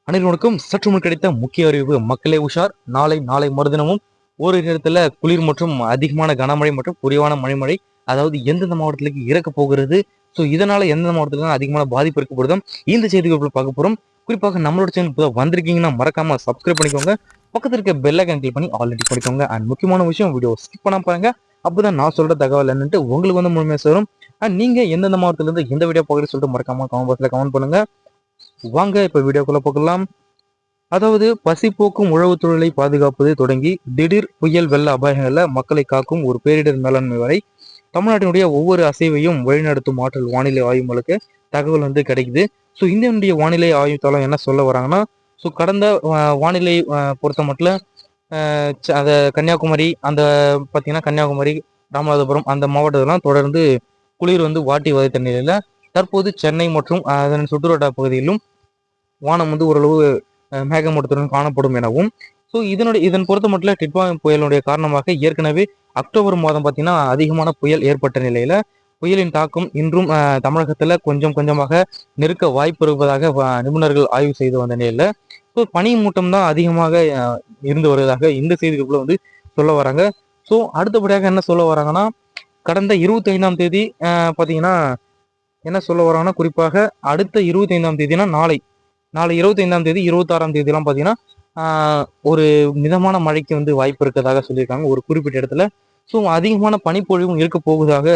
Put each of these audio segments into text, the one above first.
அனைவருக்கும் சற்று முன் கிடைத்த முக்கிய அறிவிப்பு. மக்களே உஷார். நாளை மறுதினமும் ஒரு இடத்துல குளிர் மற்றும் அதிகமான கனமழை மற்றும் குறைவான மழைமழை, அதாவது எந்தெந்த மாவட்டத்திലേക്ക് இறக்க போகிறது, ஸோ இதனால எந்தெந்த மாவட்டத்துல அதிகமான பாதிப்பு இருக்கப்படுதோ இந்த செய்திகள் பார்க்க போறோம். குறிப்பாக நம்மளோட சேனல் இப்போ வந்திருக்கீங்கன்னா மறக்காம சப்ஸ்கிரைப் பண்ணிக்கோங்க. பக்கத்துல இருக்க பெல் ஐகான் கிளிக் பண்ணி ஆல்ரெடி பண்ணிக்கோங்க. அண்ட் முக்கியமான விஷயம், வீடியோ ஸ்கிப் பண்ணாம பாருங்க. அப்பதான் நான் சொல்ற தகவல் என்னன்ட்டு உங்களுக்கு வந்து முழுமையாக சேரும். அண்ட் நீங்க எந்தெந்த மாவட்டத்துல இருந்து எந்த வீடியோ பார்க்குறது சொல்லிட்டு மறக்காம கமெண்ட் பாக்ஸ்ல கமெண்ட் பண்ணுங்க. வாங்க இப்ப வீடியோக்குள்ள போகலாம். அதாவது பசி போக்கும் உழவு தொழிலை பாதுகாப்பது தொடங்கி திடீர் புயல் வெள்ள அபாயங்கள்ல மக்களை காக்கும் ஒரு பேரிடர் மேலாண்மை வரை தமிழ்நாட்டினுடைய ஒவ்வொரு அசைவையும் வழிநடத்தும் ஆற்றல் வானிலை ஆய்வு மூலக்கு தகவல் வந்து கிடைக்குது. ஸோ இந்தியனுடைய வானிலை ஆய்வு தளம் என்ன சொல்ல வராங்கன்னா, ஸோ கடந்த வானிலை பொறுத்த மட்டும் அந்த கன்னியாகுமரி, அந்த பார்த்தீங்கன்னா கன்னியாகுமரி, ராமநாதபுரம் அந்த மாவட்டத்தெல்லாம் தொடர்ந்து குளிர் வந்து வாட்டி வதைத்த நிலையில தற்போது சென்னை மற்றும் அதன் சுற்றுவட்டார பகுதியிலும் வானம் வந்து ஓரளவு மேகமூட்டத்துடன் காணப்படும் எனவும், ஸோ இதன் பொறுத்த மட்டும் டிட்வா புயலுடைய காரணமாக ஏற்கனவே அக்டோபர் மாதம் பார்த்தீங்கன்னா அதிகமான புயல் ஏற்பட்ட நிலையில புயலின் தாக்கம் இன்றும் தமிழகத்துல கொஞ்சம் கொஞ்சமாக நெருக்க வாய்ப்பு இருப்பதாக நிபுணர்கள் ஆய்வு செய்து வந்த நிலையில ஸோ பனி மூட்டம் தான் அதிகமாக இருந்து வருவதாக இந்த செய்திகளுக்குள்ள வந்து சொல்ல வராங்க. ஸோ அடுத்தபடியாக என்ன சொல்ல வராங்கன்னா, கடந்த 25ஆம் தேதி பார்த்தீங்கன்னா என்ன சொல்ல வராங்கன்னா, குறிப்பாக அடுத்த 25ஆம் தேதினா நாளை 25ஆம் தேதி 26ஆம் தேதியெல்லாம் பார்த்தீங்கன்னா ஒரு மிதமான மழைக்கு வந்து வாய்ப்பு இருக்கிறதாக சொல்லியிருக்காங்க ஒரு குறிப்பிட்ட இடத்துல. ஸோ அதிகமான பனிப்பொழிவும் இருக்க போவதாக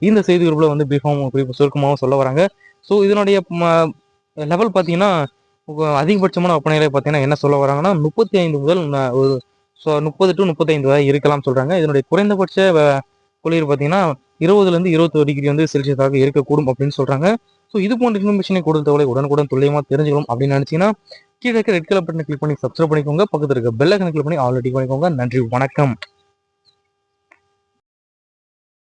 இந்த செய்திகளுக்குள்ள வந்து மிகவும் சுருக்கமாகவும் சொல்ல வராங்க. ஸோ இதனுடைய லெவல் பார்த்தீங்கன்னா அதிகபட்சமான வெப்பநிலை பார்த்தீங்கன்னா என்ன சொல்ல வராங்கன்னா 35 முதல் ஒரு 30 to 35 வரை இருக்கலாம் சொல்றாங்க. இதனுடைய குறைந்தபட்ச குளிர் பார்த்தீங்கன்னா 20லேருந்து 21 டிகிரி வந்து செல்சியஸாக இருக்கக்கூடும் அப்படின்னு சொல்றாங்க. ஸோ இது போன்ற இன்ஃபர்மேஷனை கொடுத்த தகவலை உடனுக்குடன் துல்லியமாக தெரிஞ்சுக்கணும் அப்படின்னு நினைச்சீங்கன்னா கீழே இருக்க ரெட் கலர் பட்டனை கிளிக் பண்ணி சப்ஸ்கிரைப் பண்ணிக்கோங்க. பக்கத்தில் இருக்க பெல் ஐகானை கிளிக் பண்ணி ஆல்ரெடி பண்ணிக்கோங்க. நன்றி, வணக்கம்.